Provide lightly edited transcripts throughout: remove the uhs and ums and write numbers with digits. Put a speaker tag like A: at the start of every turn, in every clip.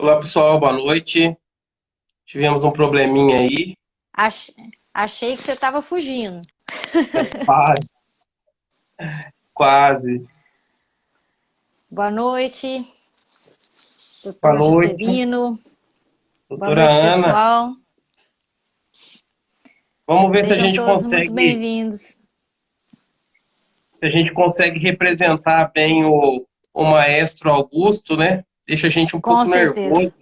A: Olá pessoal, boa noite. Tivemos um probleminha aí.
B: Ach- Achei que você estava fugindo.
A: Quase, quase.
B: Boa noite,
A: Boa
B: doutor
A: noite,
B: Juscelino. Boa
A: doutora
B: noite,
A: Ana.
B: pessoal.
A: Vamos ver se a
B: Sejam
A: gente
B: todos muito
A: consegue,
B: bem-vindos.
A: se a gente consegue representar bem o maestro Augusto, né? Deixa a gente um
B: Com
A: pouco
B: certeza.
A: nervoso.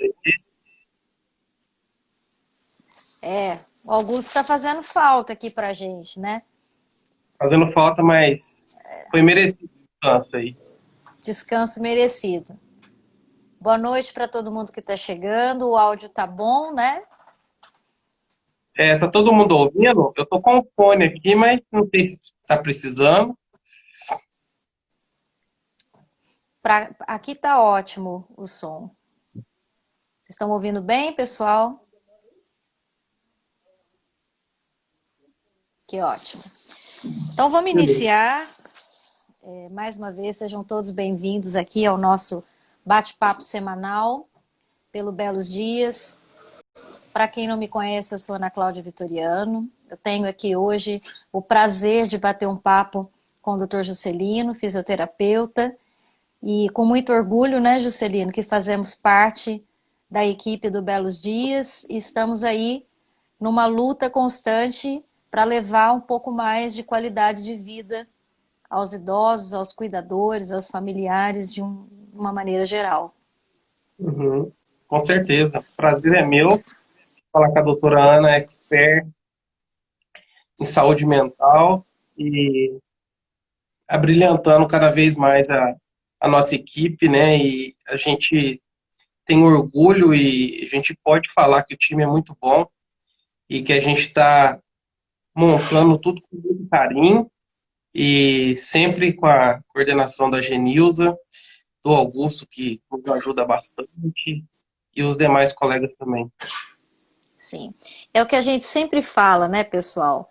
B: O Augusto está fazendo falta aqui pra gente, né?
A: Fazendo falta, mas foi merecido o descanso aí.
B: Descanso merecido. Boa noite para todo mundo que está chegando. O áudio tá bom, né?
A: Tá todo mundo ouvindo? Eu tô com o fone aqui, mas não sei se tá precisando.
B: Aqui tá ótimo o som. Vocês estão ouvindo bem, pessoal? Que ótimo. Então vamos
A: Beleza.
B: iniciar. Mais uma vez, sejam todos bem-vindos aqui ao nosso bate-papo semanal pelo Belos Dias. Para quem não me conhece, eu sou Ana Cláudia Vitoriano. Eu tenho aqui hoje o prazer de bater um papo com o Dr. Juscelino, fisioterapeuta, e com muito orgulho, né, Juscelino, que fazemos parte da equipe do Belos Dias e estamos aí numa luta constante para levar um pouco mais de qualidade de vida aos idosos, aos cuidadores, aos familiares, de uma maneira geral.
A: Uhum. Com certeza. Prazer é meu falar com a doutora Ana, expert em saúde mental e abrilhantando cada vez mais a nossa equipe, né? E a gente tem orgulho e a gente pode falar que o time é muito bom e que a gente está montando tudo com muito carinho e sempre com a coordenação da Genilza, do Augusto, que nos ajuda bastante, e os demais colegas também.
B: Sim. É o que a gente sempre fala, né, pessoal?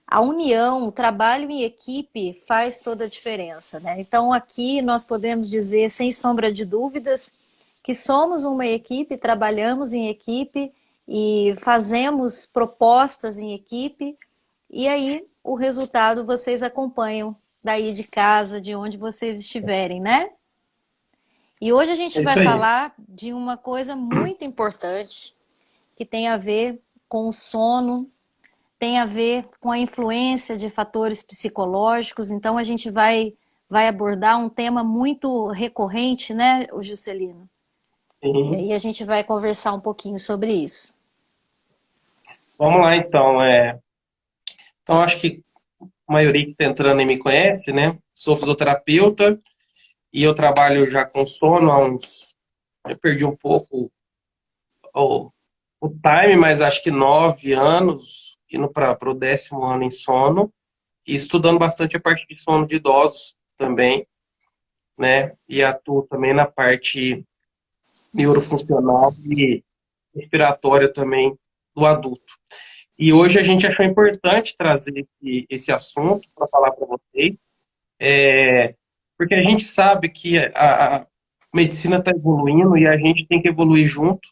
B: A união, o trabalho em equipe faz toda a diferença, né? Então aqui nós podemos dizer, sem sombra de dúvidas, que somos uma equipe, trabalhamos em equipe e fazemos propostas em equipe, e aí o resultado vocês acompanham daí de casa, de onde vocês estiverem, né? E hoje a gente
A: É
B: vai
A: isso aí.
B: falar de uma coisa muito importante que tem a ver com o sono, tem a ver com a influência de fatores psicológicos. Então a gente vai abordar um tema muito recorrente, né, o Juscelino? E
A: Sim.
B: aí a gente vai conversar um pouquinho sobre isso.
A: Vamos lá, então. Então, acho que a maioria que está entrando aí me conhece, né? Sou fisioterapeuta e eu trabalho já com sono há uns. Eu perdi um pouco o, o time, mas acho que 9 anos, indo para o 10º ano em sono, e estudando bastante a parte de sono de idosos também, né? E atuo também na parte neurofuncional e respiratória também do adulto. E hoje a gente achou importante trazer esse assunto para falar para vocês, porque a gente sabe que a medicina está evoluindo e a gente tem que evoluir junto.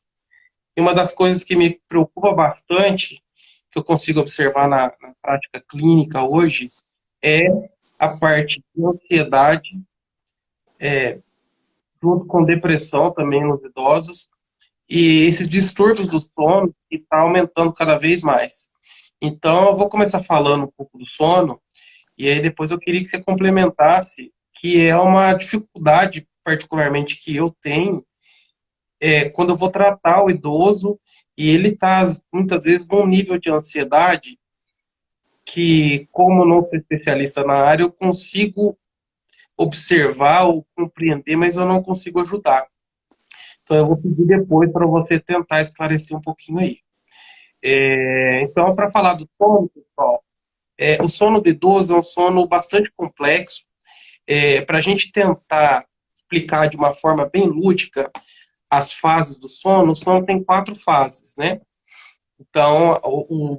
A: E uma das coisas que me preocupa bastante, que eu consigo observar na prática clínica hoje, é a parte de ansiedade, junto com depressão também nos idosos, e esses distúrbios do sono que está aumentando cada vez mais. Então, eu vou começar falando um pouco do sono, e aí depois eu queria que você complementasse, que é uma dificuldade, particularmente, que eu tenho, quando eu vou tratar o idoso e ele está, muitas vezes, num nível de ansiedade que, como não sou especialista na área, eu consigo observar ou compreender, mas eu não consigo ajudar. Então, eu vou pedir depois para você tentar esclarecer um pouquinho aí. Então, para falar do sono, pessoal, o sono de idoso é um sono bastante complexo. Para a gente tentar explicar de uma forma bem lúdica as fases do sono, o sono tem 4 fases, né? Então,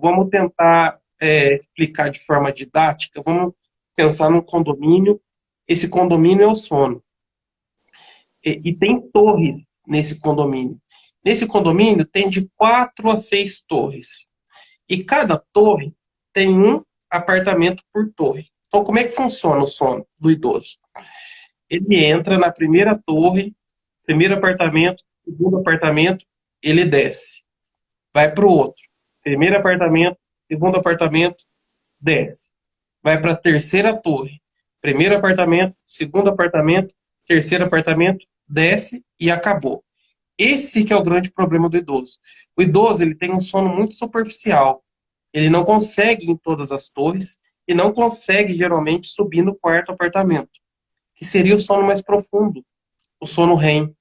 A: vamos tentar explicar de forma didática. Vamos pensar num condomínio. Esse condomínio é o sono. E tem torres. nesse condomínio? Nesse condomínio tem de 4 a 6 torres. E cada torre tem um apartamento por torre. Então, como é que funciona o sono do idoso? Ele entra na primeira torre, primeiro apartamento, segundo apartamento, ele desce. Vai para o outro. Primeiro apartamento, segundo apartamento, desce. Vai para a terceira torre. Primeiro apartamento, segundo apartamento, terceiro apartamento, desce e acabou. Esse que é o grande problema do idoso. O idoso ele tem um sono muito superficial. Ele não consegue ir em todas as torres e não consegue geralmente subir no quarto apartamento, que seria o sono mais profundo, o sono REM.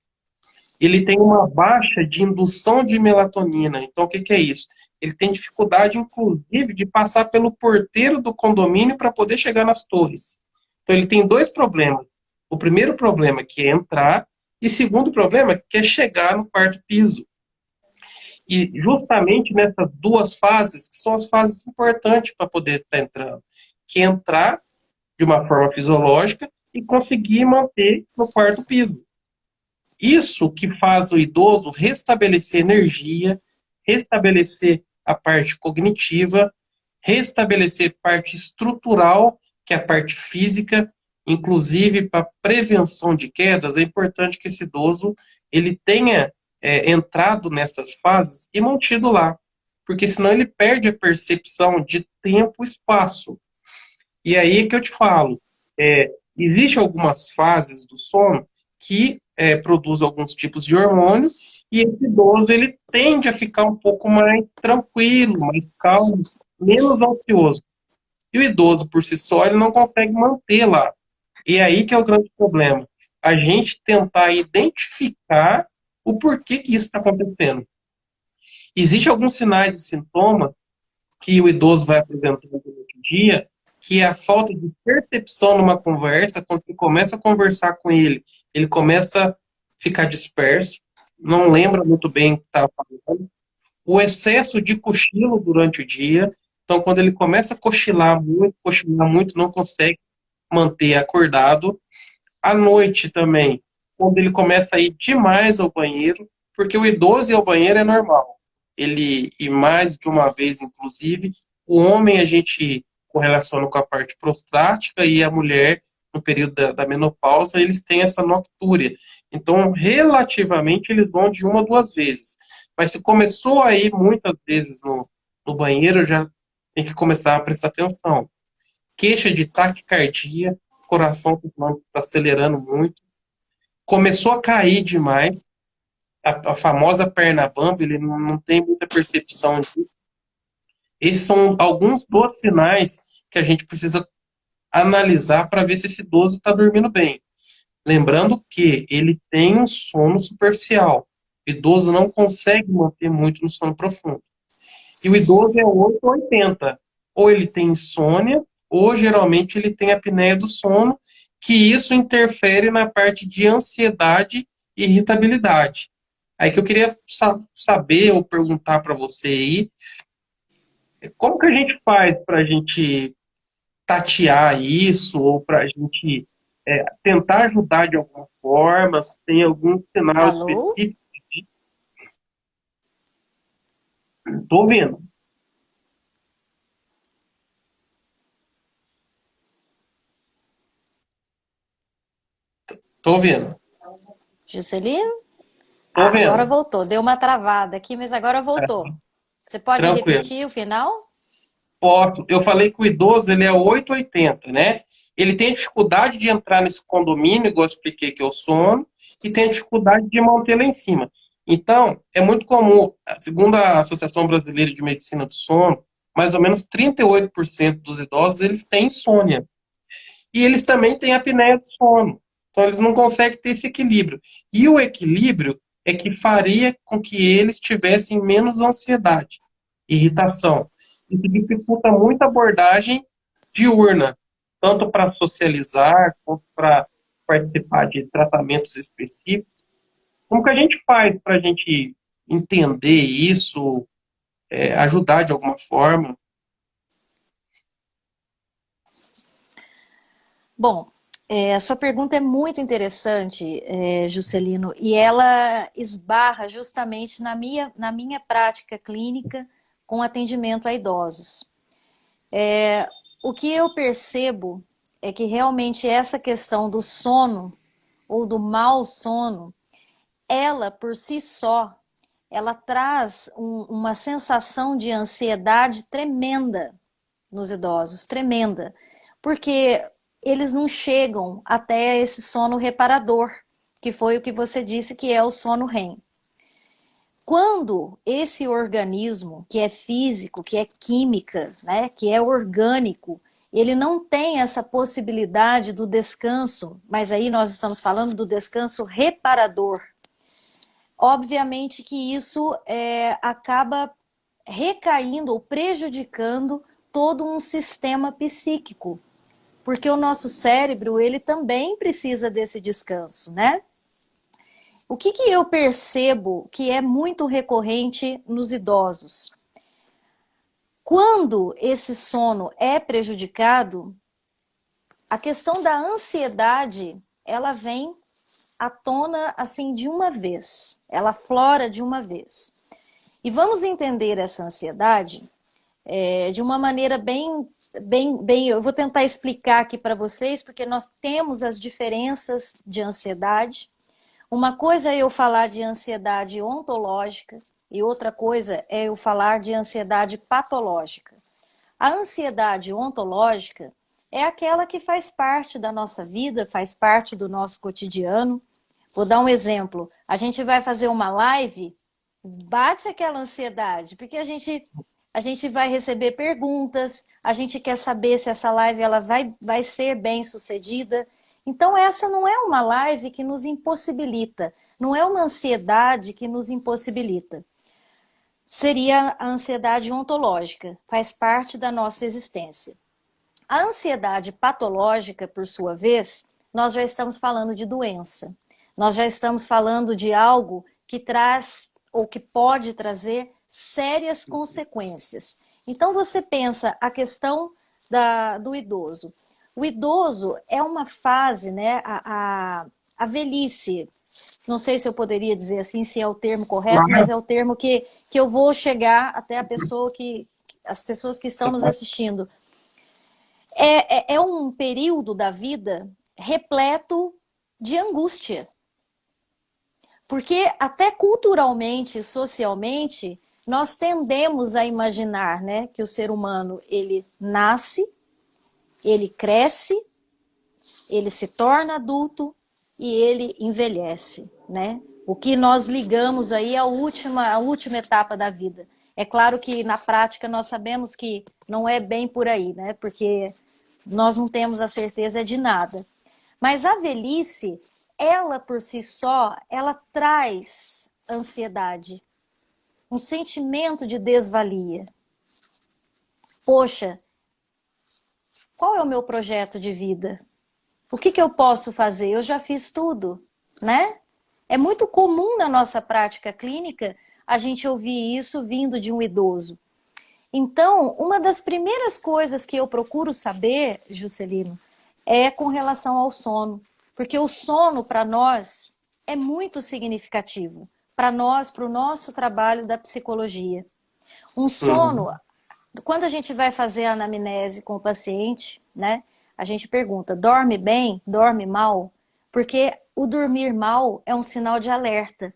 A: Ele tem uma baixa de indução de melatonina. Então, o que que é isso? Ele tem dificuldade, inclusive, de passar pelo porteiro do condomínio para poder chegar nas torres. Então, ele tem dois problemas. O primeiro problema que é entrar, e o segundo problema que é chegar no quarto piso. E justamente nessas duas fases, que são as fases importantes para poder estar entrando, que é entrar de uma forma fisiológica e conseguir manter no quarto piso. Isso que faz o idoso restabelecer energia, restabelecer a parte cognitiva, restabelecer parte estrutural, que é a parte física, inclusive para prevenção de quedas, é importante que esse idoso ele tenha entrado nessas fases e mantido lá, porque senão ele perde a percepção de tempo e espaço. E aí é que eu te falo, existem algumas fases do sono que produz alguns tipos de hormônio, e esse idoso ele tende a ficar um pouco mais tranquilo, mais calmo, menos ansioso. E o idoso, por si só, ele não consegue manter lá. E aí que é o grande problema. A gente tentar identificar o porquê que isso está acontecendo. Existem alguns sinais e sintomas que o idoso vai apresentando durante o dia, que é a falta de percepção numa conversa. Quando você começa a conversar com ele, ele começa a ficar disperso, não lembra muito bem o que estava falando. O excesso de cochilo durante o dia. Então, quando ele começa a cochilar muito, não consegue manter acordado. À noite também, quando ele começa a ir demais ao banheiro, porque o idoso ir ao banheiro é normal. Ele ir mais de uma vez, inclusive. O homem a gente correlaciona com a parte prostática e a mulher, no período da menopausa, eles têm essa noctúria. Então, relativamente, eles vão de uma ou duas vezes. Mas se começou a ir muitas vezes no banheiro, já tem que começar a prestar atenção. Queixa de taquicardia, coração está acelerando muito, começou a cair demais, a famosa perna bamba, ele não tem muita percepção disso. Esses são alguns dos sinais que a gente precisa analisar para ver se esse idoso está dormindo bem. Lembrando que ele tem um sono superficial. O idoso não consegue manter muito no sono profundo. E o idoso é 8 ou 80. Ou ele tem insônia, ou geralmente ele tem apneia do sono, que isso interfere na parte de ansiedade e irritabilidade. Aí que eu queria saber ou perguntar para você aí, como que a gente faz para a gente tatear isso, ou para a gente tentar ajudar de alguma forma, se tem algum sinal
B: Alô?
A: específico? Estou ouvindo, estou ouvindo,
B: Juscelino?
A: estou
B: Ah, agora
A: ouvindo.
B: voltou. Deu uma travada aqui, mas agora voltou. Você pode
A: Tranquilo.
B: repetir o final?
A: Posso. Eu falei que o idoso ele é 880, né? Ele tem dificuldade de entrar nesse condomínio, igual eu expliquei que é o sono, e tem dificuldade de manter lá em cima. Então, é muito comum, segundo a Associação Brasileira de Medicina do Sono, mais ou menos 38% dos idosos eles têm insônia. E eles também têm apneia do sono. Então, eles não conseguem ter esse equilíbrio. E o equilíbrio é que faria com que eles tivessem menos ansiedade, irritação. Isso dificulta muito a abordagem diurna, tanto para socializar, quanto para participar de tratamentos específicos. Como que a gente faz para a gente entender isso, ajudar de alguma forma?
B: Bom, A sua pergunta é muito interessante, Juscelino, e ela esbarra justamente na minha prática clínica com atendimento a idosos. O que eu percebo é que realmente essa questão do sono ou do mau sono, ela por si só, ela traz uma sensação de ansiedade tremenda nos idosos, tremenda, porque eles não chegam até esse sono reparador, que foi o que você disse que é o sono REM. Quando esse organismo, que é físico, que é química, né, que é orgânico, ele não tem essa possibilidade do descanso, mas aí nós estamos falando do descanso reparador. Obviamente que isso acaba recaindo ou prejudicando todo um sistema psíquico, porque o nosso cérebro ele também precisa desse descanso, né? O que eu percebo que é muito recorrente nos idosos? Quando esse sono é prejudicado, a questão da ansiedade, ela vem à tona assim de uma vez, ela aflora de uma vez. E vamos entender essa ansiedade de uma maneira bem, eu vou tentar explicar aqui para vocês, porque nós temos as diferenças de ansiedade. Uma coisa é eu falar de ansiedade ontológica e outra coisa é eu falar de ansiedade patológica. A ansiedade ontológica é aquela que faz parte da nossa vida, faz parte do nosso cotidiano. Vou dar um exemplo. A gente vai fazer uma live, bate aquela ansiedade, porque a gente vai receber perguntas, a gente quer saber se essa live ela vai ser bem sucedida. Então essa não é uma live que nos impossibilita, não é uma ansiedade que nos impossibilita. Seria a ansiedade ontológica, faz parte da nossa existência. A ansiedade patológica, por sua vez, nós já estamos falando de doença. Nós já estamos falando de algo que traz ou que pode trazer sérias consequências. Então você pensa a questão do idoso. O idoso é uma fase, né, a velhice, não sei se eu poderia dizer assim, se é o termo correto, mas é o termo que eu vou chegar até as pessoas que estão nos assistindo. É um período da vida repleto de angústia. Porque até culturalmente, socialmente, nós tendemos a imaginar, né, que o ser humano ele nasce, ele cresce, ele se torna adulto e ele envelhece, né? O que nós ligamos aí à última etapa da vida. É claro que na prática nós sabemos que não é bem por aí, né? Porque nós não temos a certeza de nada. Mas a velhice, ela por si só, ela traz ansiedade, um sentimento de desvalia. Poxa, qual é o meu projeto de vida? O que eu posso fazer? Eu já fiz tudo, né? É muito comum na nossa prática clínica a gente ouvir isso vindo de um idoso. Então, uma das primeiras coisas que eu procuro saber, Juscelino, é com relação ao sono. Porque o sono, para nós, é muito significativo. Para nós, para o nosso trabalho da psicologia. Um sono, quando a gente vai fazer a anamnese com o paciente, né? A gente pergunta, dorme bem? Dorme mal? Porque o dormir mal é um sinal de alerta.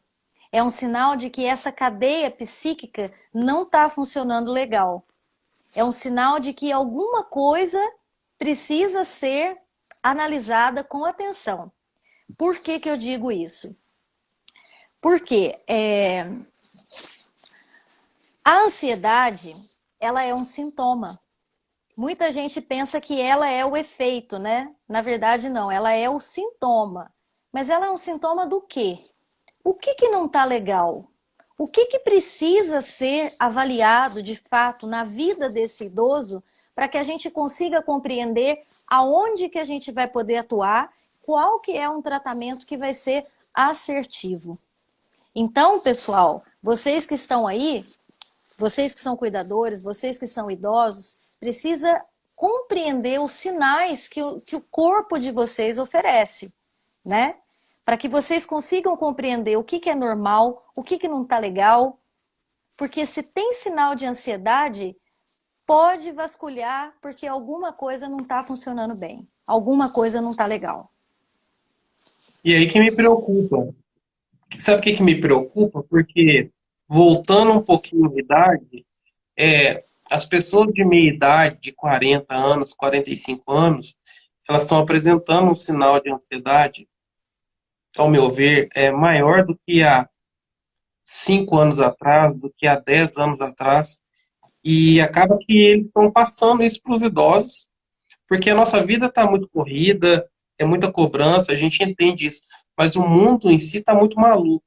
B: É um sinal de que essa cadeia psíquica não está funcionando legal. É um sinal de que alguma coisa precisa ser analisada com atenção. Por que eu digo isso? Porque a ansiedade, ela é um sintoma. Muita gente pensa que ela é o efeito, né? Na verdade, não, ela é o sintoma. Mas ela é um sintoma do quê? O que não está legal? O que precisa ser avaliado de fato na vida desse idoso para que a gente consiga compreender aonde que a gente vai poder atuar, qual que é um tratamento que vai ser assertivo. Então, pessoal, vocês que estão aí, vocês que são cuidadores, vocês que são idosos, precisa compreender os sinais que o corpo de vocês oferece, né? Para que vocês consigam compreender o que é normal, o que não está legal. Porque se tem sinal de ansiedade, pode vasculhar porque alguma coisa não está funcionando bem. Alguma coisa não está legal.
A: E aí que me preocupa. Sabe o que me preocupa? Porque, voltando um pouquinho de idade, as pessoas de meia idade, de 40 anos, 45 anos, elas estão apresentando um sinal de ansiedade, ao meu ver, maior do que há 5 anos atrás, do que há 10 anos atrás, e acaba que eles estão passando isso para os idosos, porque a nossa vida está muito corrida, é muita cobrança, a gente entende isso, mas o mundo em si está muito maluco.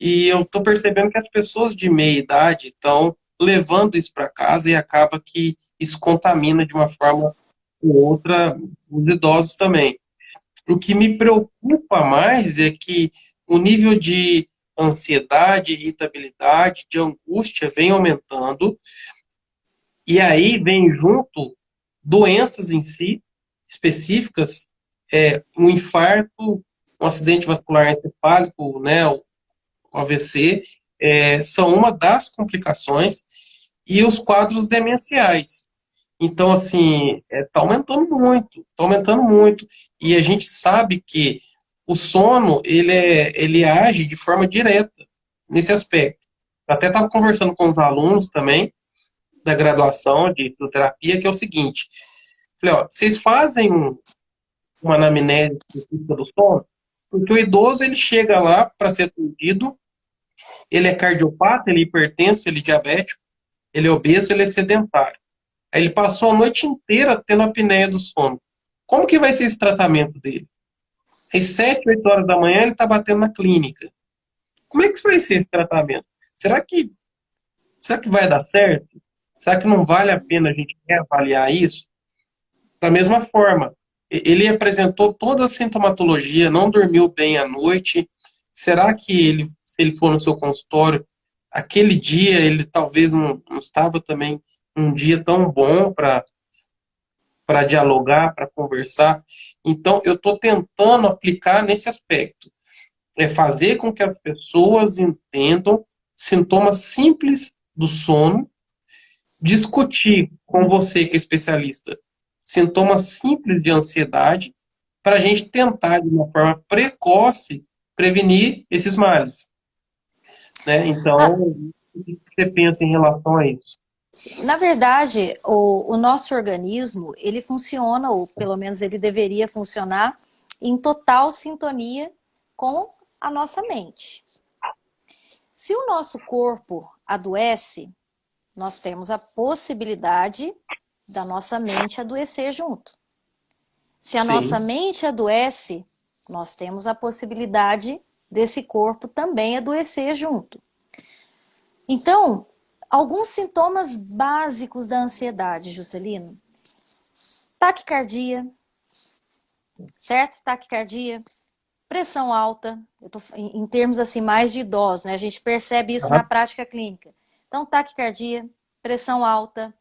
A: E eu estou percebendo que as pessoas de meia idade estão levando isso para casa e acaba que isso contamina de uma forma ou outra os idosos também. O que me preocupa mais é que o nível de ansiedade, irritabilidade, de angústia vem aumentando, e aí vem junto doenças em si, específicas, um infarto, um acidente vascular encefálico, né, o AVC, são uma das complicações, e os quadros demenciais. Então, assim, está aumentando muito, e a gente sabe que o sono, ele age de forma direta nesse aspecto. Eu até estava conversando com os alunos também, da graduação de fisioterapia, que é o seguinte, falei, ó, vocês fazem uma anamnese específica do sono, porque o idoso, ele chega lá para ser atendido, ele é cardiopata, ele é hipertenso, ele é diabético, ele é obeso, ele é sedentário. Aí ele passou a noite inteira tendo apneia do sono. Como que vai ser esse tratamento dele? Às 7, 8 horas da manhã ele está batendo na clínica. Como é que vai ser esse tratamento? Será que vai dar certo? Será que não vale a pena a gente reavaliar isso? Da mesma forma, ele apresentou toda a sintomatologia, não dormiu bem à noite. Será que ele, se ele for no seu consultório, aquele dia ele talvez não estava também um dia tão bom para dialogar, para conversar? Então, eu estou tentando aplicar nesse aspecto. É fazer com que as pessoas entendam sintomas simples do sono, discutir com você, que é especialista, sintomas simples de ansiedade, para a gente tentar, de uma forma precoce, prevenir esses males. Né? Então,
B: Ah,
A: o que você pensa em relação a isso?
B: na verdade, o nosso organismo, ele funciona, ou pelo menos ele deveria funcionar, em total sintonia com a nossa mente. Se o nosso corpo adoece, nós temos a possibilidade da nossa mente adoecer junto. Se a nossa
A: Sim.
B: mente adoece, nós temos a possibilidade desse corpo também adoecer junto. Então, alguns sintomas básicos da ansiedade, Juscelino. Taquicardia, certo? Taquicardia, pressão alta, eu tô em termos assim mais de idosos, né? A gente percebe isso na
A: Aham.
B: prática clínica. Então, taquicardia, pressão alta,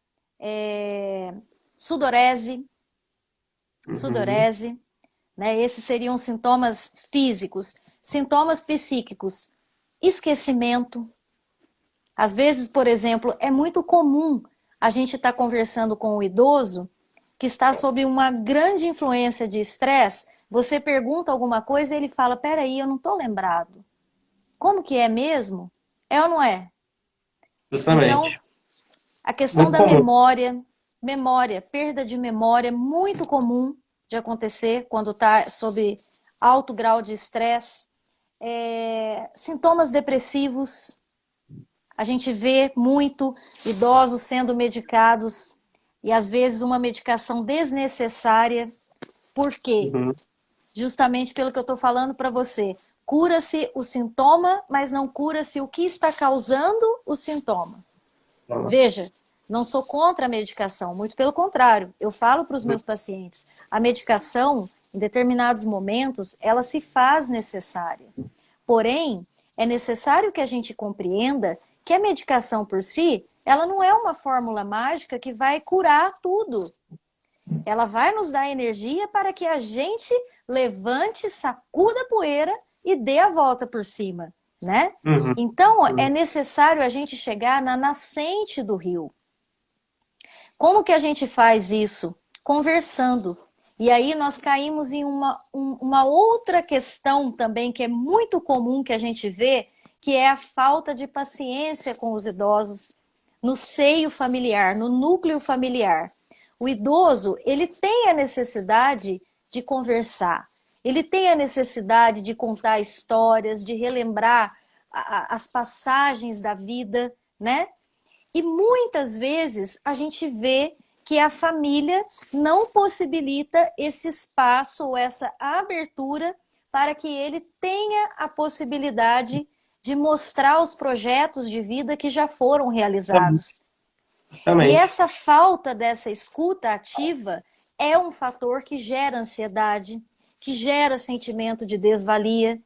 B: sudorese,
A: Uhum.
B: sudorese, né? Esses seriam sintomas físicos. Sintomas psíquicos, esquecimento. Às vezes, por exemplo, é muito comum a gente estar conversando com o idoso que está sob uma grande influência de estresse. Você pergunta alguma coisa e ele fala, peraí, eu não estou lembrado. Como que é mesmo? É ou não é? Então,
A: Justamente.
B: a questão
A: Muito
B: da
A: comum.
B: memória, perda de memória, muito comum de acontecer quando está sob alto grau de estresse. Sintomas depressivos, a gente vê muito idosos sendo medicados e às vezes uma medicação desnecessária. Por quê?
A: Uhum.
B: Justamente pelo que eu estou falando para você. Cura-se o sintoma, mas não cura-se o que está causando o sintoma. Veja, não sou contra a medicação, muito pelo contrário. Eu falo para os meus pacientes, a medicação, em determinados momentos, ela se faz necessária. Porém, é necessário que a gente compreenda que a medicação por si, ela não é uma fórmula mágica que vai curar tudo. Ela vai nos dar energia para que a gente levante, sacuda a poeira e dê a volta por cima, né?
A: Uhum.
B: Então, é
A: Uhum.
B: necessário a gente chegar na nascente do rio. Como que a gente faz isso? Conversando. E aí nós caímos em uma outra questão também que é muito comum que a gente vê, que é a falta de paciência com os idosos no seio familiar, no núcleo familiar. O idoso, ele tem a necessidade de conversar, ele tem a necessidade de contar histórias, de relembrar as passagens da vida, né? E muitas vezes a gente vê que a família não possibilita esse espaço ou essa abertura para que ele tenha a possibilidade de mostrar os projetos de vida que já foram realizados. E
A: Exatamente.
B: essa falta dessa escuta ativa é um fator que gera ansiedade, que gera sentimento de desvalia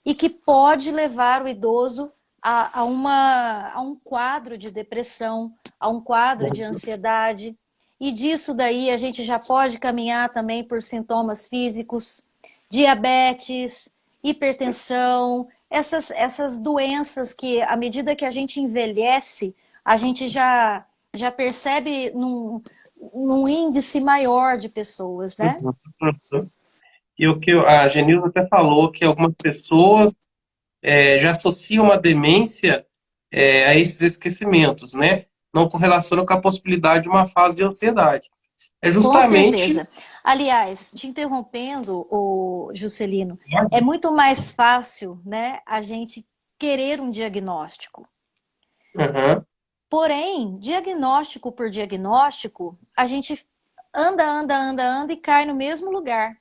B: e que pode levar o idoso a um quadro de depressão, a um quadro de ansiedade. E disso daí a gente já pode caminhar também por sintomas físicos, diabetes, hipertensão, essas doenças que, à medida que a gente envelhece, a gente já percebe num índice maior de pessoas, né?
A: Uhum. Uhum. E o que a Genilza até falou, que algumas pessoas já associam a demência a esses esquecimentos, né? Não correlacionam com a possibilidade de uma fase de ansiedade. É
B: Com
A: justamente.
B: certeza. Aliás, te interrompendo, o Juscelino, é muito mais fácil, né, a gente querer um diagnóstico.
A: Uhum.
B: Porém, diagnóstico por diagnóstico, a gente anda e cai no mesmo lugar.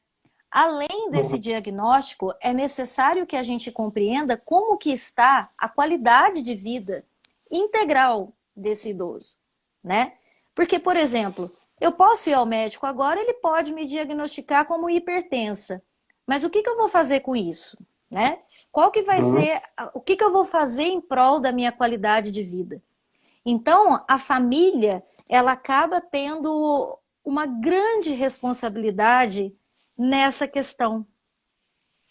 B: Além desse
A: Uhum.
B: diagnóstico, é necessário que a gente compreenda como que está a qualidade de vida integral desse idoso, né? Porque, por exemplo, eu posso ir ao médico agora, ele pode me diagnosticar como hipertensa. Mas o que eu vou fazer com isso, né? Qual que vai
A: Uhum.
B: ser, o que eu vou fazer em prol da minha qualidade de vida? Então, a família, ela acaba tendo uma grande responsabilidade nessa questão.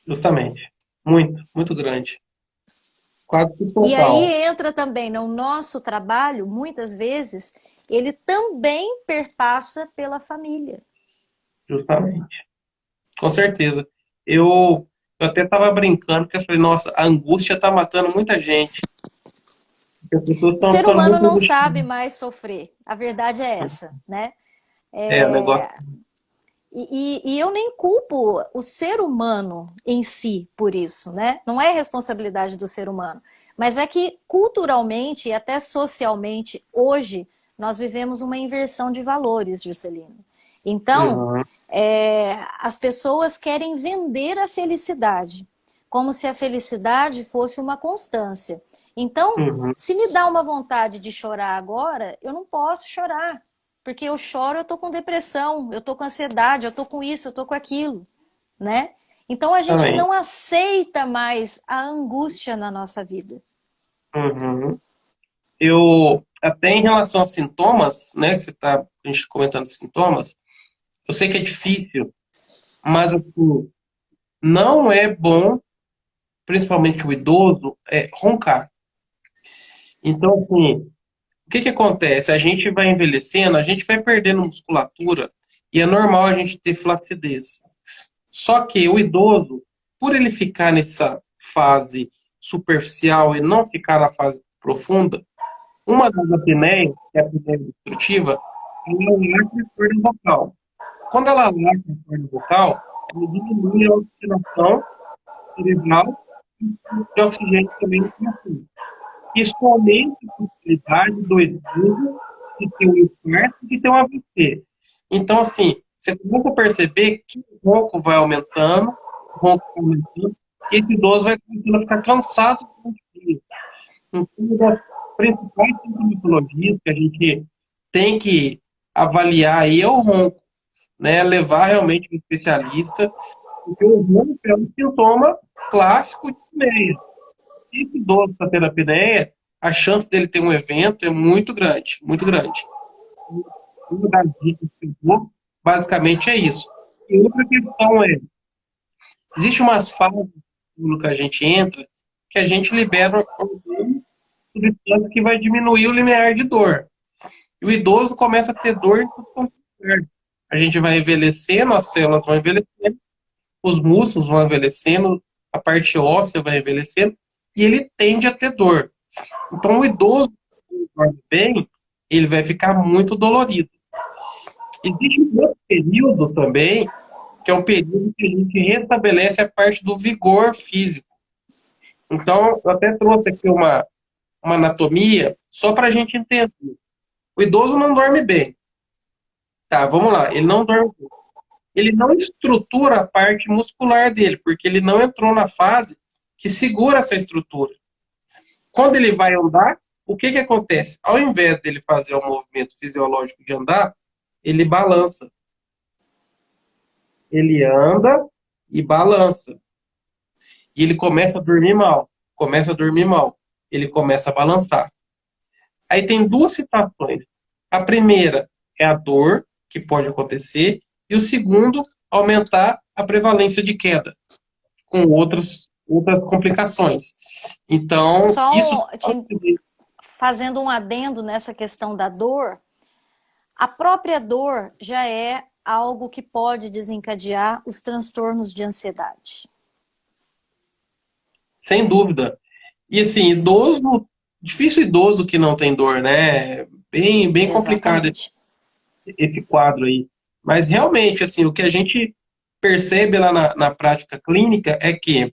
A: Justamente. Muito, muito grande. Quase que
B: E aí
A: total.
B: entra também no nosso trabalho, muitas vezes, ele também perpassa pela família.
A: Justamente. Com certeza. Eu até estava brincando, porque eu falei, nossa, a angústia está matando muita gente. Porque as pessoas
B: O
A: estão
B: ser
A: ficando
B: humano
A: muito
B: não sabe
A: angustiadas.
B: mais sofrer. A verdade é essa, né?
A: É, o negócio.
B: E eu nem culpo o ser humano em si por isso, né? Não é responsabilidade do ser humano. Mas é que culturalmente e até socialmente, hoje, nós vivemos uma inversão de valores, Juscelino. Então,
A: Uhum.
B: as pessoas querem vender a felicidade, como se a felicidade fosse uma constância. Então,
A: Uhum.
B: se me dá uma vontade de chorar agora, eu não posso chorar. Porque eu choro, eu tô com depressão, eu tô com ansiedade, eu tô com isso, eu tô com aquilo, né? Então a gente
A: Também.
B: não aceita mais a angústia na nossa vida.
A: Uhum. Eu, até em relação a sintomas, né, que você tá, a gente comentando sintomas, eu sei que é difícil, mas assim, não é bom, principalmente o idoso, roncar. Então, assim, o que que acontece? A gente vai envelhecendo, a gente vai perdendo musculatura e é normal a gente ter flacidez. Só que o idoso, por ele ficar nessa fase superficial e não ficar na fase profunda, uma das apneias, que é a apneia obstrutiva, ela lacra a corda vocal. Quando ela lacra a corda vocal, ela diminui a oxigenação cerebral e de oxigênio também no coração. Isso aumenta a possibilidade do idoso de ter um infarto e de ter um AVC. Então, assim, você começa a perceber que o ronco vai aumentando, o ronco vai aumentando, e esse idoso vai começando a ficar cansado durante o dia. Então, uma das principais sintomatologias que a gente tem que avaliar aí é o ronco, né? Levar realmente um especialista, porque o ronco é um sintoma clássico de apneia. Se esse idoso está tendo apneia, a chance dele ter um evento é muito grande, muito grande. Uma das dicas que eu dou Basicamente é isso. E outra questão é, existe umas fases no que a gente entra que a gente libera hormônio substância que vai diminuir o limiar de dor. E o idoso começa a ter dor em tudo quanto é lugar. A gente vai envelhecendo, as células vão envelhecendo, os músculos vão envelhecendo, a parte óssea vai envelhecendo, e ele tende a ter dor. Então, o idoso, que dorme bem, ele vai ficar muito dolorido. Existe um outro período também, que é o período que a gente restabelece a parte do vigor físico. Então, eu até trouxe aqui uma anatomia, só para a gente entender. O idoso não dorme bem. Tá, vamos lá. Ele não dorme bem. Ele não estrutura a parte muscular dele, porque ele não entrou na fase que segura essa estrutura. Quando ele vai andar, o que que acontece? Ao invés dele fazer o movimento fisiológico de andar, ele balança. Ele anda e balança. E ele começa a dormir mal. Começa a dormir mal. Ele começa a balançar. Aí tem duas situações. A primeira é a dor, que pode acontecer, e o segundo, aumentar a prevalência de queda, com outras complicações. Então, isso
B: fazendo um adendo nessa questão da dor, a própria dor já é algo que pode desencadear os transtornos de ansiedade.
A: sem dúvida. E assim, idoso, difícil idoso que não tem dor, né? Bem complicado
B: Exatamente.
A: esse quadro aí. Mas realmente, assim, o que a gente percebe lá na prática clínica é que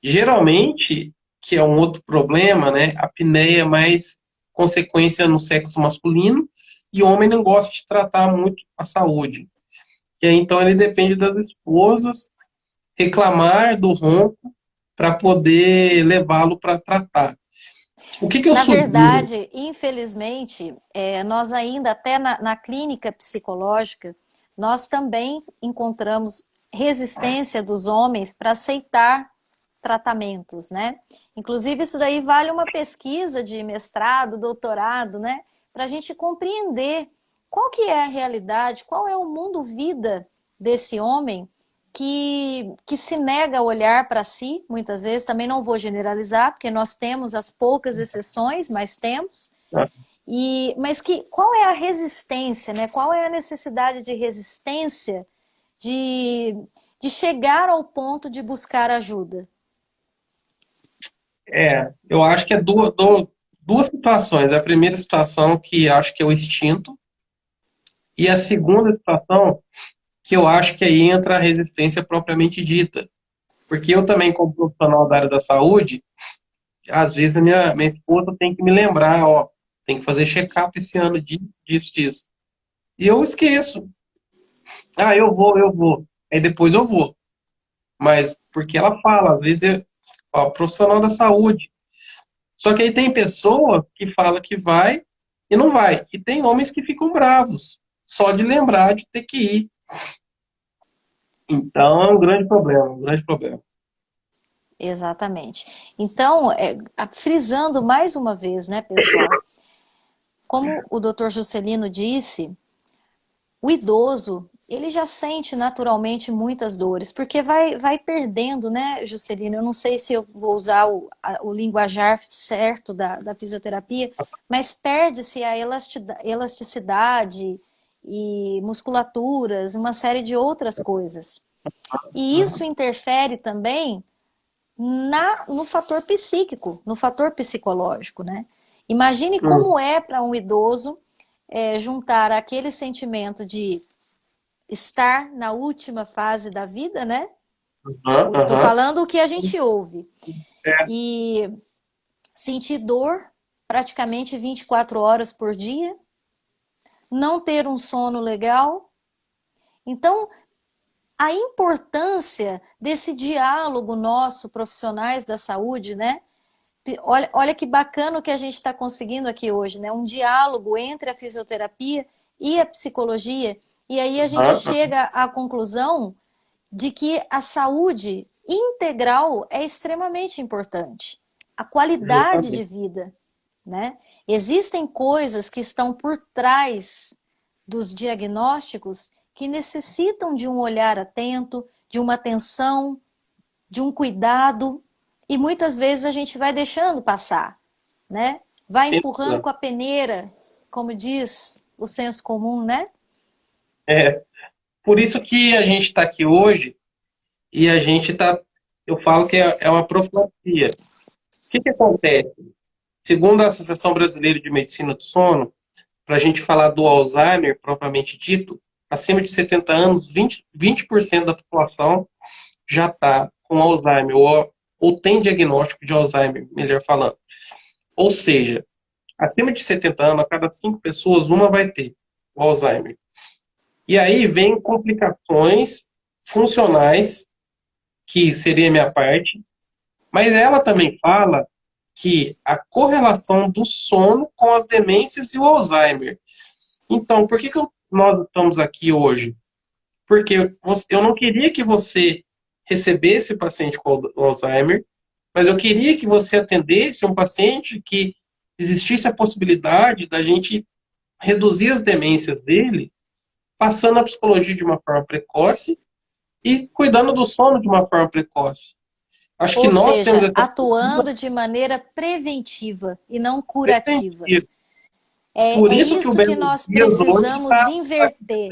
A: geralmente, que é um outro problema, né? A apneia é mais consequência no sexo masculino e o homem não gosta de tratar muito a saúde. E aí, então ele depende das esposas reclamar do ronco para poder levá-lo para tratar. O que eu
B: Na
A: sugiro?
B: verdade, infelizmente, nós ainda, até na clínica psicológica, nós também encontramos resistência dos homens para aceitar tratamentos, né? Inclusive, isso daí vale uma pesquisa de mestrado, doutorado, né? Para a gente compreender qual que é a realidade, qual é o mundo vida desse homem que se nega a olhar para si, muitas vezes, também não vou generalizar, porque nós temos as poucas exceções, mas temos, mas qual é a resistência, né? Qual é a necessidade de resistência de, de chegar ao ponto de buscar ajuda?
A: Eu acho que é duas situações. A primeira situação que acho que é o instinto, e a segunda situação que eu acho que aí entra a resistência propriamente dita. Porque eu também, como profissional da área da saúde, às vezes a minha esposa tem que me lembrar, ó, tem que fazer check-up esse ano disso. E eu esqueço. Ah, eu vou. Aí depois eu vou. Mas porque ela fala, às vezes, ó, profissional da saúde. Só que aí tem pessoa que fala que vai e não vai. E tem homens que ficam bravos, só de lembrar de ter que ir. Então é um grande problema, um grande problema.
B: Exatamente. Então, frisando mais uma vez, né, pessoal, como o Dr. Juscelino disse, o idoso, ele já sente naturalmente muitas dores, porque vai perdendo, né, Juscelino? Eu não sei se eu vou usar o linguajar certo da fisioterapia, mas perde-se a elasticidade e musculaturas, uma série de outras coisas. E isso interfere também no fator psíquico, no fator psicológico, né? Imagine como é para um idoso juntar aquele sentimento de estar na última fase da vida, né?
A: Uhum,
B: Eu tô
A: uhum.
B: falando o que a gente ouve.
A: É,
B: E sentir dor praticamente 24 horas por dia, não ter um sono legal. Então, a importância desse diálogo nosso, profissionais da saúde, né? Olha que bacana o que a gente está conseguindo aqui hoje, né? Um diálogo entre a fisioterapia e a psicologia. E aí a gente
A: uhum.
B: chega à conclusão de que a saúde integral é extremamente importante. A qualidade de
A: Justamente.
B: vida, né? Existem coisas que estão por trás dos diagnósticos que necessitam de um olhar atento, de uma atenção, de um cuidado, e muitas vezes a gente vai deixando passar, né? Vai empurrando com a peneira, como diz o senso comum, né?
A: É, por isso que a gente está aqui hoje e a gente está, eu falo que é uma profilaxia. O que acontece? Segundo a Associação Brasileira de Medicina do Sono, para a gente falar do Alzheimer, propriamente dito, acima de 70 anos, 20% da população já está com Alzheimer, ou tem diagnóstico de Alzheimer, melhor falando. Ou seja, acima de 70 anos, a cada 5 pessoas, uma vai ter o Alzheimer. E aí vem complicações funcionais, que seria a minha parte, mas ela também fala que a correlação do sono com as demências e o Alzheimer. Então, por que nós estamos aqui hoje? Porque eu não queria que você recebesse o paciente com Alzheimer, mas eu queria que você atendesse um paciente que existisse a possibilidade da gente reduzir as demências dele, passando a psicologia de uma forma precoce e cuidando do sono de uma forma precoce. Acho que
B: Ou
A: nós temos
B: seja,
A: essa
B: atuando de maneira preventiva e não curativa.
A: preventiva. Por
B: É
A: isso que o
B: isso que
A: Belo
B: nós
A: Dias hoje
B: precisamos
A: está.
B: inverter.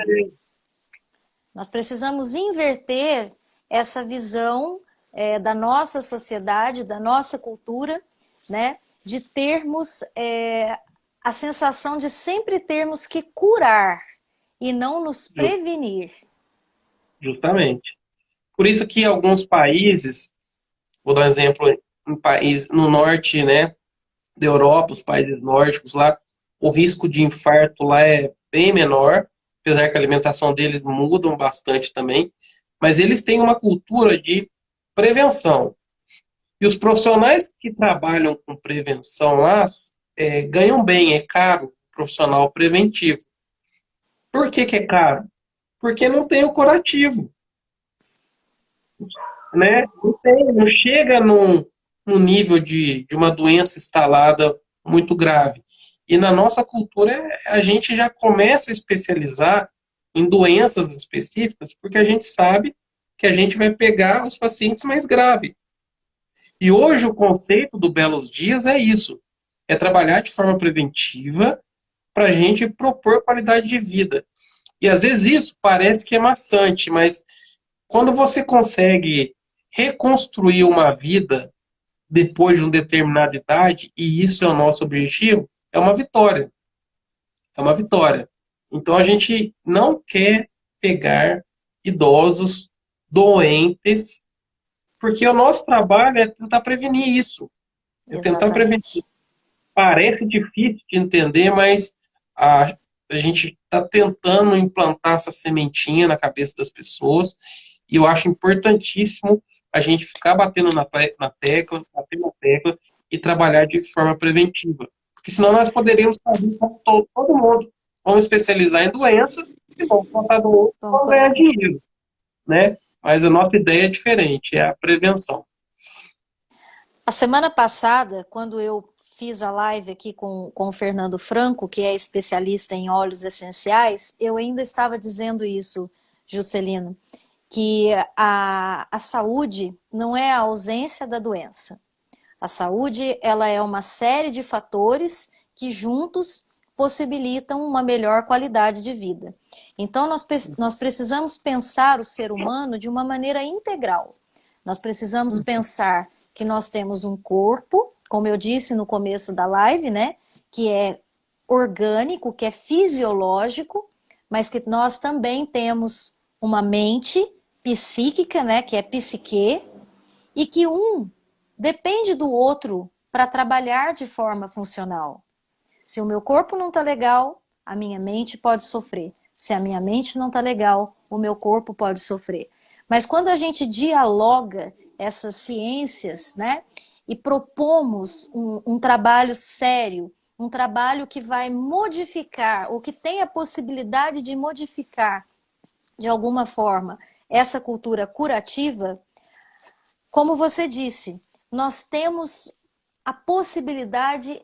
B: Nós precisamos inverter essa visão da nossa sociedade, da nossa cultura, né? De termos a sensação de sempre termos que curar e não nos prevenir.
A: Justamente. Por isso que alguns países, vou dar um exemplo, um país no norte, né, da Europa, os países nórdicos lá, o risco de infarto lá é bem menor, apesar que a alimentação deles mudam bastante também, mas eles têm uma cultura de prevenção. E os profissionais que trabalham com prevenção lá ganham bem, é caro profissional preventivo. Por que é caro? Porque não tem o curativo, né? Não chega num nível de uma doença instalada muito grave. E na nossa cultura, a gente já começa a especializar em doenças específicas, porque a gente sabe que a gente vai pegar os pacientes mais graves. E hoje o conceito do Belos Dias é isso, é trabalhar de forma preventiva para a gente propor qualidade de vida. E às vezes isso parece que é maçante, mas quando você consegue reconstruir uma vida depois de uma determinada idade, e isso é o nosso objetivo, é uma vitória. É uma vitória. Então a gente não quer pegar idosos doentes, porque o nosso trabalho é tentar prevenir isso. É tentar prevenir.
B: Exatamente.
A: Parece difícil de entender, mas a gente está tentando implantar essa sementinha na cabeça das pessoas, e eu acho importantíssimo a gente ficar batendo na tecla, batendo na tecla e trabalhar de forma preventiva. Porque senão nós poderíamos fazer como todo mundo. Vamos especializar em doença e vamos tratar do outro e vamos ganhar dinheiro, né? Mas a nossa ideia é diferente, é a prevenção.
B: A semana passada, quando eu fiz a live aqui com o Fernando Franco, que é especialista em óleos essenciais, eu ainda estava dizendo isso, Juscelino, que a saúde não é a ausência da doença. A saúde, ela é uma série de fatores que juntos possibilitam uma melhor qualidade de vida. Então, nós precisamos pensar o ser humano de uma maneira integral. Nós precisamos pensar que nós temos um corpo, como eu disse no começo da live, né, que é orgânico, que é fisiológico, mas que nós também temos uma mente psíquica, né, que é psique, e que um depende do outro para trabalhar de forma funcional. Se o meu corpo não está legal, a minha mente pode sofrer. Se a minha mente não está legal, o meu corpo pode sofrer. Mas quando a gente dialoga essas ciências, né, e propomos um trabalho sério, um trabalho que vai modificar, ou que tem a possibilidade de modificar, de alguma forma, essa cultura curativa, como você disse, nós temos a possibilidade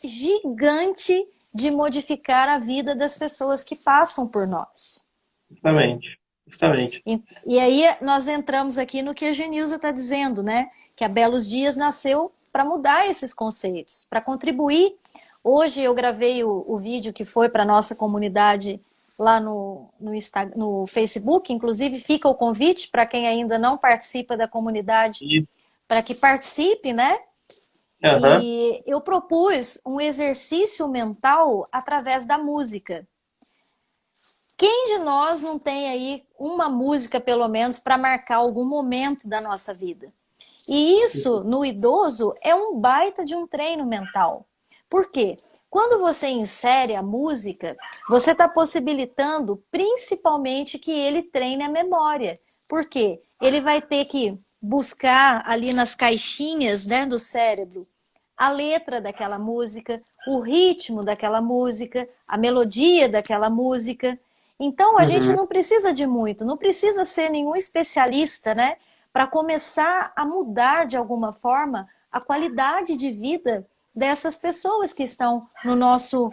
B: gigante de modificar a vida das pessoas que passam por nós.
A: Justamente, justamente.
B: E aí nós entramos aqui no que a Genilza está dizendo, né? Que a Belos Dias nasceu para mudar esses conceitos, para contribuir. Hoje eu gravei o vídeo que foi para a nossa comunidade lá no Facebook, inclusive fica o convite para quem ainda não participa da comunidade,
A: E,
B: para que participe, né?
A: aham,
B: E eu propus um exercício mental através da música. Quem de nós não tem aí uma música, pelo menos, para marcar algum momento da nossa vida? E isso, no idoso, é um baita de um treino mental. Por quê? Quando você insere a música, você está possibilitando principalmente que ele treine a memória. Por quê? Ele vai ter que buscar ali nas caixinhas, né, do cérebro a letra daquela música, o ritmo daquela música, a melodia daquela música. Então a gente
A: uhum,
B: não precisa de muito, não precisa ser nenhum especialista, né, para começar a mudar de alguma forma a qualidade de vida dessas pessoas que estão no nosso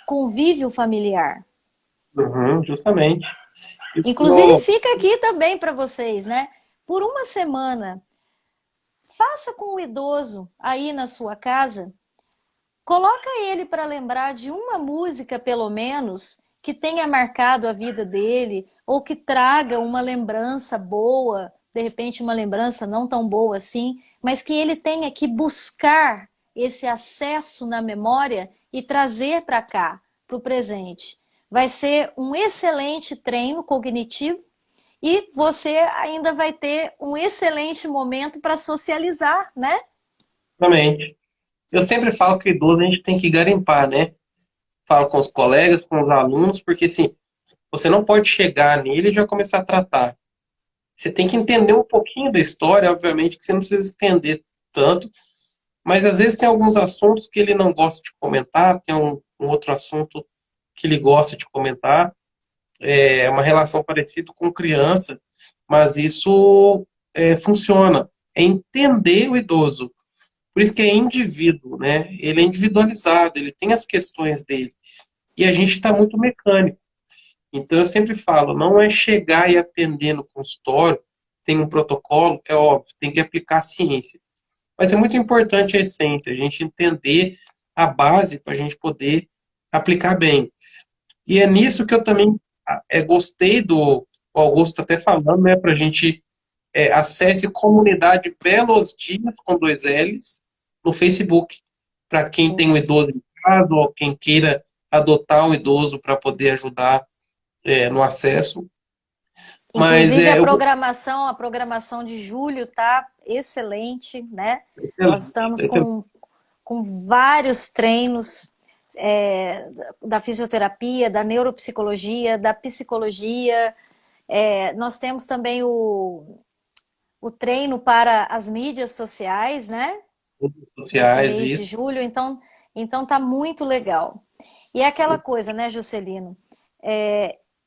B: convívio familiar.
A: uhum, justamente. E
B: Inclusive
A: no,
B: fica aqui também para vocês, né? Por uma semana, faça com o idoso aí na sua casa. Coloca ele para lembrar de uma música, pelo menos, que tenha marcado a vida dele, ou que traga uma lembrança boa, de repente uma lembrança não tão boa assim, mas que ele tenha que buscar esse acesso na memória e trazer para cá, para o presente. Vai ser um excelente treino cognitivo e você ainda vai ter um excelente momento para socializar, né?
A: justamente. Eu sempre falo que o idoso a gente tem que garimpar, né? Falo com os colegas, com os alunos, porque assim, você não pode chegar nele e já começar a tratar. Você tem que entender um pouquinho da história, obviamente, que você não precisa estender tanto, mas às vezes tem alguns assuntos que ele não gosta de comentar, tem um outro assunto que ele gosta de comentar, é uma relação parecida com criança, mas isso funciona. É entender o idoso. Por isso que é indivíduo, né? Ele é individualizado, ele tem as questões dele. E a gente está muito mecânico. Então eu sempre falo, não é chegar e atender no consultório, tem um protocolo, é óbvio, tem que aplicar a ciência. Mas é muito importante a essência, a gente entender a base para a gente poder aplicar bem. E é nisso
B: Sim.
A: que eu também gostei do o Augusto até falando, né, para a gente acesse comunidade Belos Dias com dois L's no Facebook, para quem tem um
B: Sim.
A: idoso em casa ou quem queira adotar um idoso para poder ajudar no acesso. Mas
B: Inclusive
A: eu
B: a programação de julho tá excelente, né? Nós
A: excelente,
B: estamos
A: excelente.
B: com vários treinos da fisioterapia, da neuropsicologia, da psicologia. Nós temos também o treino para as mídias sociais, né?
A: Redes
B: Nesse
A: sociais,
B: mês de
A: isso.
B: julho, então tá muito legal. E é aquela coisa, né, Juscelino?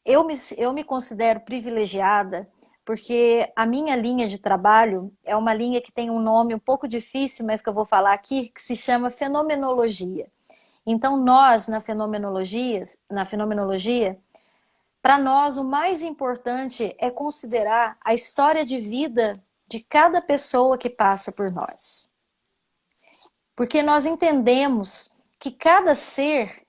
B: Eu me considero privilegiada porque a minha linha de trabalho é uma linha que tem um nome um pouco difícil, mas que eu vou falar aqui, que se chama fenomenologia. Então, nós, na fenomenologia, para nós o mais importante é considerar a história de vida de cada pessoa que passa por nós. Porque nós entendemos que cada ser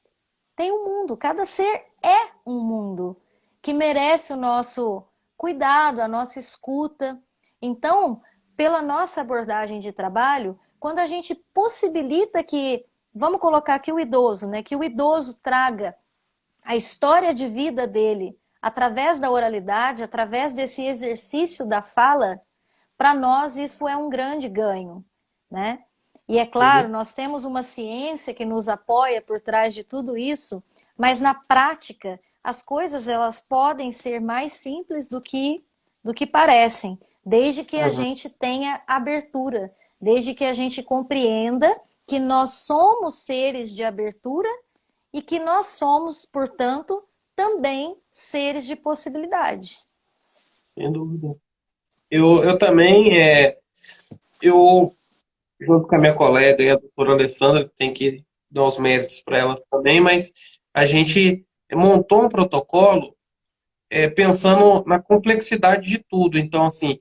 B: tem um mundo, cada ser é um mundo que merece o nosso cuidado, a nossa escuta. Então, pela nossa abordagem de trabalho, quando a gente possibilita que, vamos colocar aqui o idoso, né, que o idoso traga a história de vida dele através da oralidade, através desse exercício da fala, para nós isso é um grande ganho, né? E é claro,
A: Uhum,
B: nós temos uma ciência que nos apoia por trás de tudo isso, mas na prática as coisas elas podem ser mais simples do que parecem, desde que a
A: uhum.
B: gente tenha abertura, desde que a gente compreenda que nós somos seres de abertura e que nós somos, portanto, também seres de possibilidades.
A: Sem dúvida. Eu também, eu, junto com a minha colega e a doutora Alessandra, que tem que dar os méritos para elas também, mas a gente montou um protocolo pensando na complexidade de tudo. Então, assim,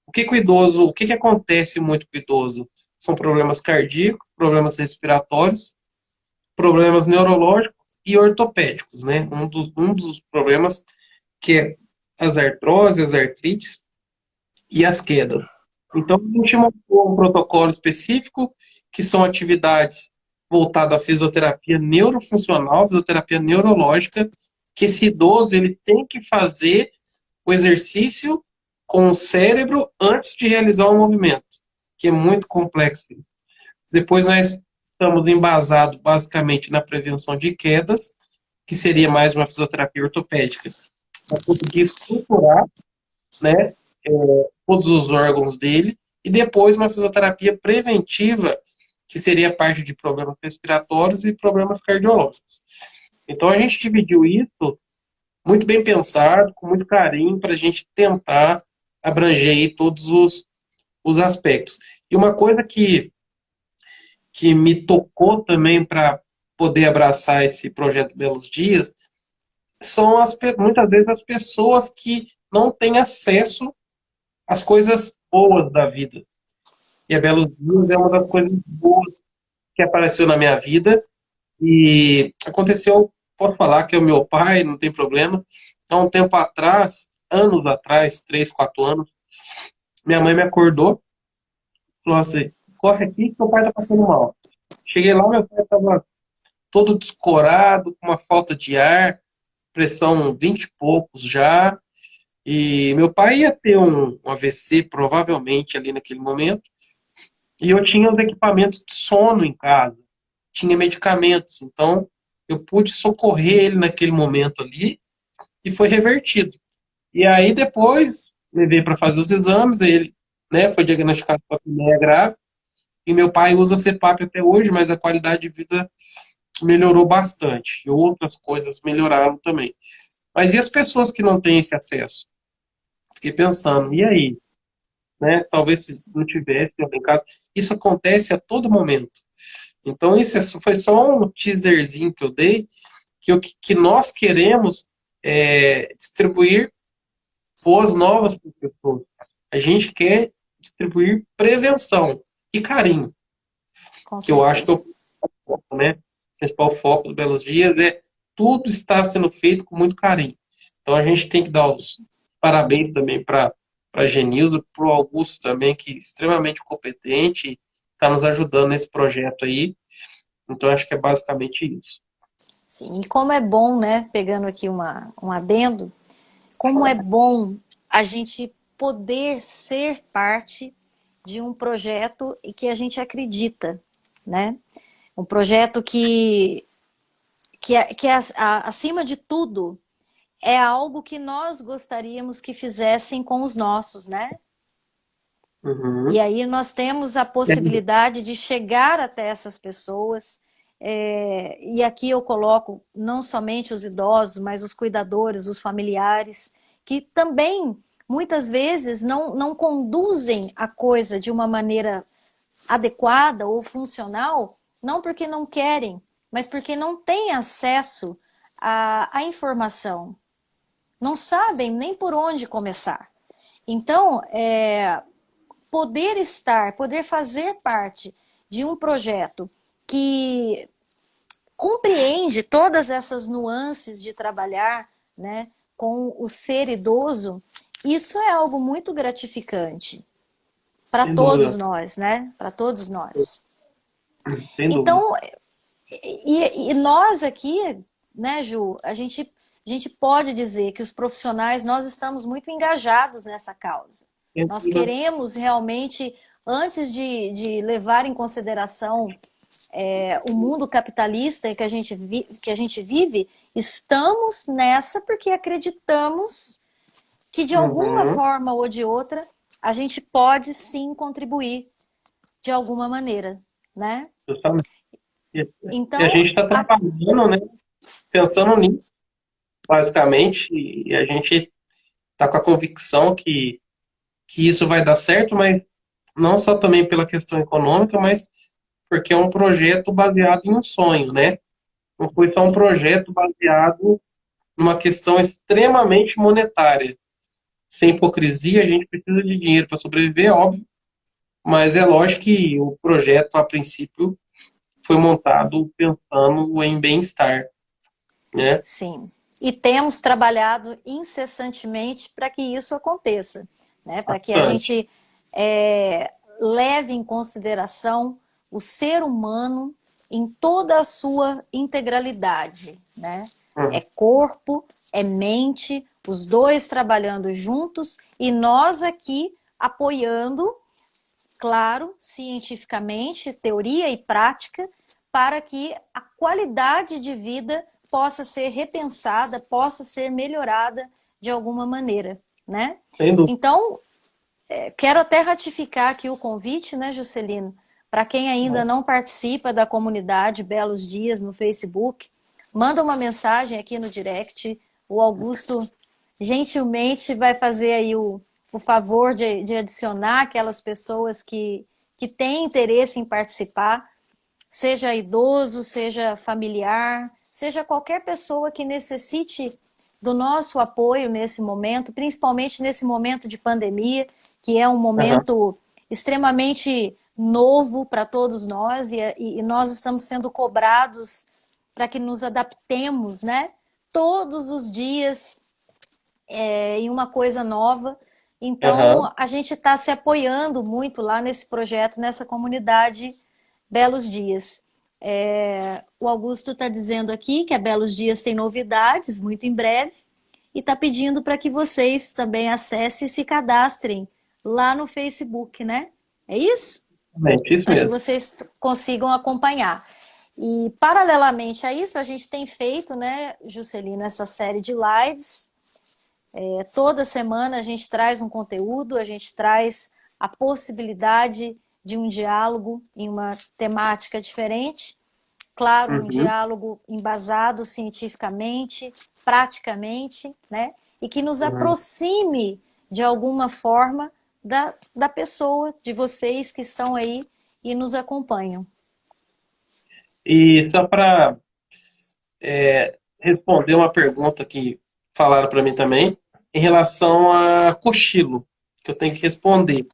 A: o que que acontece muito com o idoso? São problemas cardíacos, problemas respiratórios, problemas neurológicos e ortopédicos, né? Um dos problemas que é as artroses, as artrites e as quedas. Então, a gente montou um protocolo específico, que são atividades voltadas à fisioterapia neurofuncional, fisioterapia neurológica, que esse idoso ele tem que fazer o exercício com o cérebro antes de realizar o movimento, que é muito complexo. Depois nós estamos embasados basicamente na prevenção de quedas, que seria mais uma fisioterapia ortopédica, para conseguir estruturar, né, todos os órgãos dele, e depois uma fisioterapia preventiva, que seria a parte de problemas respiratórios e problemas cardiológicos. Então a gente dividiu isso muito bem pensado, com muito carinho, para a gente tentar abranger aí todos os aspectos. E uma coisa que me tocou também para poder abraçar esse projeto Belos Dias são muitas vezes as pessoas que não têm acesso às coisas boas da vida. E a Belos
B: Com
A: Dias é uma das
B: certeza.
A: coisas boas que apareceu na minha vida. E aconteceu, posso falar que é o meu pai, não tem problema. Há um tempo atrás, anos atrás, 3, 4 anos, minha mãe me acordou, falou assim, corre aqui que seu pai tá passando mal. Cheguei lá, meu pai estava todo descorado, com uma falta de ar, pressão 20 e poucos já. E meu pai ia ter um AVC, provavelmente, ali naquele momento. E eu tinha os equipamentos de sono em casa, tinha medicamentos. Então, eu pude socorrer ele naquele momento ali e foi revertido. E aí, depois, levei para fazer os exames, aí ele, né, foi diagnosticado com apneia grave. E meu pai usa CPAP até hoje, mas a qualidade de vida melhorou bastante. E outras coisas melhoraram também. Mas e as pessoas que não têm esse acesso? Fiquei pensando, e
B: Sim,
A: aí? Né? Talvez se não tivesse em casa. Isso acontece a todo momento. Então, foi só um teaserzinho que eu dei, que nós queremos distribuir boas novas para as pessoas. A gente quer distribuir prevenção e carinho,
B: com
A: que eu acho que é
B: certeza.
A: o foco, né? O principal foco do Belos Dias é tudo está sendo feito com muito carinho. Então a gente tem que dar os parabéns também para a Genilza, para o Augusto também, que é extremamente competente, está nos ajudando nesse projeto aí. Então acho que é basicamente isso.
B: Sim, e como é bom, né, pegando aqui um adendo, como é bom a gente poder ser parte de um projeto e que a gente acredita, né? Um projeto acima de tudo, é algo que nós gostaríamos que fizessem com os nossos, né? E
A: Uhum.
B: aí nós temos a possibilidade de chegar até essas pessoas. E aqui eu coloco não somente os idosos, mas os cuidadores, os familiares, que também muitas vezes não conduzem a coisa de uma maneira adequada ou funcional, não porque não querem, mas porque não têm acesso à informação, não sabem nem por onde começar. Então, poder estar, poder fazer parte de um projeto que compreende todas essas nuances de trabalhar, né, com o ser idoso, isso é algo muito gratificante para
A: Sem dúvida.
B: todos nós, né? Para todos nós.
A: Sem dúvida.
B: Então, e nós aqui, né, Ju, a gente pode dizer que os profissionais, nós estamos muito engajados nessa causa.
A: Sem
B: Nós
A: dúvida.
B: queremos realmente, antes de levar em consideração o mundo capitalista que a gente vive, estamos nessa porque acreditamos que de alguma
A: Uhum.
B: forma ou de outra a gente pode sim contribuir de alguma maneira, né?
A: Justamente. E a
B: Então,
A: gente está trabalhando, né? Pensando nisso, basicamente, e a gente está com a convicção que isso vai dar certo, mas não só também pela questão econômica, mas porque é um projeto baseado em um sonho, né? Não foi só um
B: Sim,
A: projeto baseado numa questão extremamente monetária. Sem hipocrisia, a gente precisa de dinheiro para sobreviver, é óbvio, mas é lógico que o projeto, a princípio, foi montado pensando em bem-estar, né?
B: sim. E temos trabalhado incessantemente para que isso aconteça, né? Para que a
A: Bastante.
B: gente leve em consideração o ser humano em toda a sua integralidade, né? É
A: Uhum.
B: corpo, é mente, os dois trabalhando juntos e nós aqui apoiando, claro, cientificamente, teoria e prática, para que a qualidade de vida possa ser repensada, possa ser melhorada de alguma maneira, né?
A: Sem dúvida.
B: Então, quero até ratificar aqui o convite, né, Juscelino? Para quem ainda não participa da comunidade Belos Dias no Facebook, manda uma mensagem aqui no direct. O Augusto gentilmente vai fazer aí o favor de adicionar aquelas pessoas que têm interesse em participar, seja idoso, seja familiar, seja qualquer pessoa que necessite do nosso apoio nesse momento, principalmente nesse momento de pandemia, que é um
A: Uhum.
B: momento extremamente novo para todos nós e nós estamos sendo cobrados para que nos adaptemos, né? Todos os dias em uma coisa nova.
A: Uhum.
B: Então, a gente está se apoiando muito lá nesse projeto, nessa comunidade Belos Dias. O Augusto está dizendo aqui que a Belos Dias tem novidades muito em breve e está pedindo para que vocês também acessem e se cadastrem lá no Facebook, né? É isso?
A: Exatamente, isso
B: Para que
A: mesmo.
B: vocês consigam acompanhar. E, paralelamente a isso, a gente tem feito, né, Juscelino, essa série de lives. Toda semana a gente traz um conteúdo, a gente traz a possibilidade de um diálogo em uma temática diferente. Claro, um
A: Uhum.
B: diálogo embasado cientificamente, praticamente, né? E que nos
A: Uhum.
B: aproxime de alguma forma da pessoa, de vocês que estão aí e nos acompanham.
A: E só para responder uma pergunta que falaram para mim também, em relação a cochilo, que eu tenho que responder.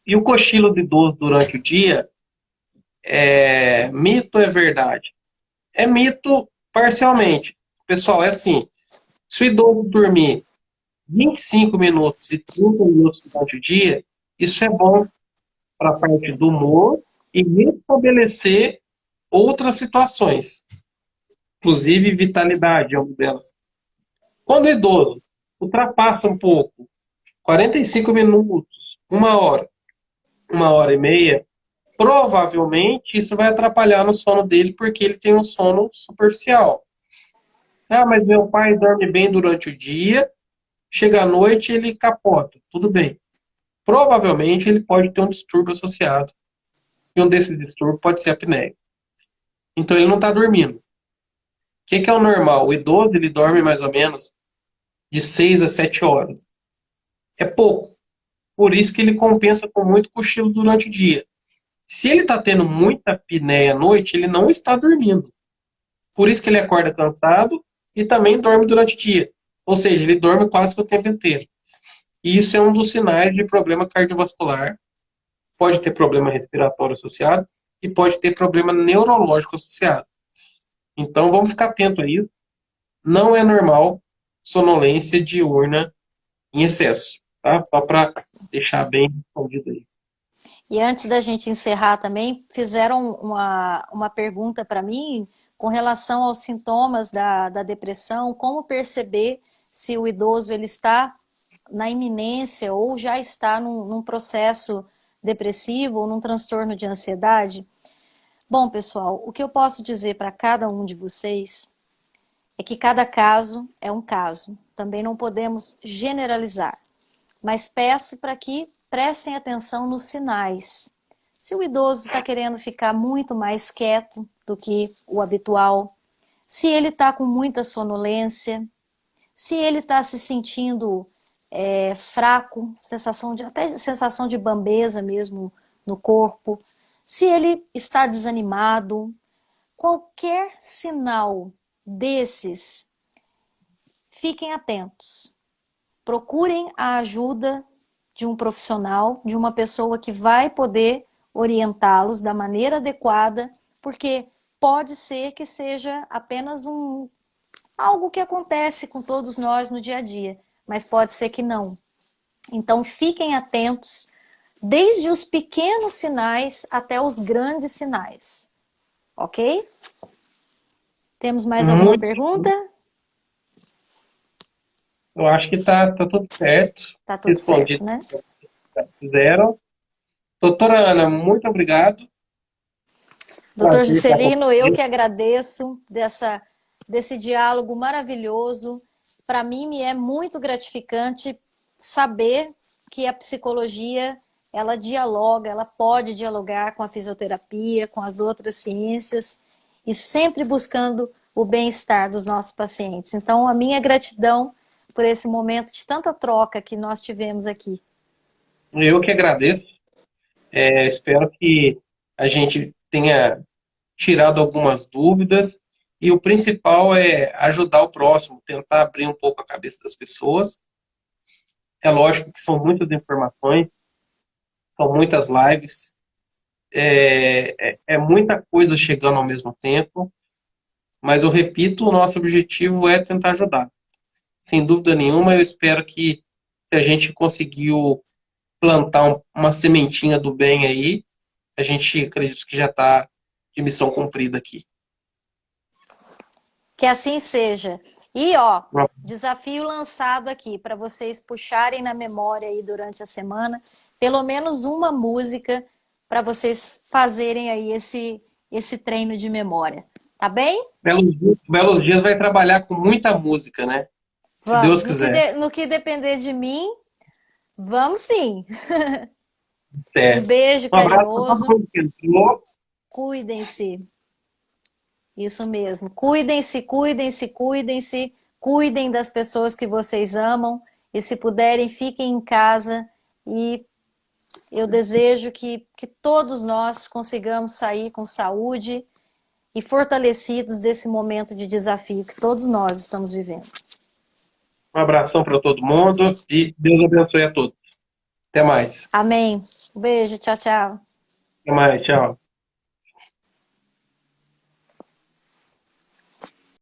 A: E o cochilo de idoso durante o dia é mito ou é verdade? É mito parcialmente. Pessoal, é assim, se o idoso dormir 25 minutos e 30 minutos durante o dia, isso é bom para a parte do humor e restabelecer outras situações, inclusive vitalidade é uma delas. Quando o idoso ultrapassa um pouco, 45 minutos, uma hora e meia, provavelmente isso vai atrapalhar no sono dele porque ele tem um sono superficial. Ah, mas meu pai dorme bem durante o dia, chega à noite ele capota. Tudo bem. Provavelmente ele pode ter um distúrbio associado. E um desses distúrbios pode ser a apneia. Então ele não está dormindo. O que é o normal? O idoso ele dorme mais ou menos de 6 a 7 horas. É pouco. Por isso que ele compensa com muito cochilo durante o dia. Se ele está tendo muita apneia à noite, ele não está dormindo. Por isso que ele acorda cansado e também dorme durante o dia. Ou seja, ele dorme quase que o tempo inteiro. E isso é um dos sinais de problema cardiovascular. Pode ter problema respiratório associado e pode ter problema neurológico associado. Então vamos ficar atento a isso. Não é normal sonolência diurna em excesso, tá? Só para deixar bem respondido aí.
B: E antes da gente encerrar também, fizeram uma pergunta para mim com relação aos sintomas da depressão, como perceber se o idoso ele está na iminência ou já está num processo depressivo ou num transtorno de ansiedade. Bom, pessoal, o que eu posso dizer para cada um de vocês é que cada caso é um caso. Também não podemos generalizar, mas peço para que prestem atenção nos sinais. Se o idoso está querendo ficar muito mais quieto do que o habitual, se ele está com muita sonolência, se ele está se sentindo fraco, até sensação de bambeza mesmo no corpo, Se ele está desanimado, qualquer sinal desses, fiquem atentos. Procurem a ajuda de um profissional, de uma pessoa que vai poder orientá-los da maneira adequada, porque pode ser que seja apenas algo que acontece com todos nós no dia a dia, mas pode ser que não. Então fiquem atentos, desde os pequenos sinais até os grandes sinais. Ok? Temos mais alguma
A: Muito.
B: pergunta?
A: Eu acho que tá tudo certo.
B: Tá tudo certo,
A: Respondi
B: né?
A: o que fizeram. Doutora Ana, muito obrigado.
B: Doutor
A: Prazer estar com
B: Juscelino, eu
A: você.
B: que agradeço desse diálogo maravilhoso. Para mim, me é muito gratificante saber que a psicologia, ela dialoga, ela pode dialogar com a fisioterapia, com as outras ciências, e sempre buscando o bem-estar dos nossos pacientes. Então, a minha gratidão por esse momento de tanta troca que nós tivemos aqui.
A: Eu que agradeço. Espero que a gente tenha tirado algumas dúvidas. E o principal é ajudar o próximo, tentar abrir um pouco a cabeça das pessoas. É lógico que são muitas informações, são muitas lives, é muita coisa chegando ao mesmo tempo, mas eu repito, o nosso objetivo é tentar ajudar. Sem dúvida nenhuma, eu espero que a gente conseguiu plantar uma sementinha do bem aí. A gente acredita que já está de missão cumprida aqui.
B: Que assim seja. E ó, desafio lançado aqui para vocês puxarem na memória aí durante a semana, pelo menos uma música para vocês fazerem aí esse treino de memória. Tá bem?
A: Belos Dias vai trabalhar com muita música, né? Se Deus
B: Vamos.
A: quiser.
B: No que depender de mim, vamos sim. Um
A: Certo.
B: beijo
A: Um abraço para todo
B: carinhoso.
A: mundo que entrou.
B: Cuidem-se. Isso mesmo. Cuidem-se, cuidem-se, cuidem-se. Cuidem das pessoas que vocês amam. E se puderem, fiquem em casa. E eu desejo que todos nós consigamos sair com saúde e fortalecidos desse momento de desafio que todos nós estamos vivendo.
A: Um abração para todo mundo e Deus abençoe a todos. Até mais.
B: Amém. Um beijo. Tchau, tchau.
A: Até mais. Tchau.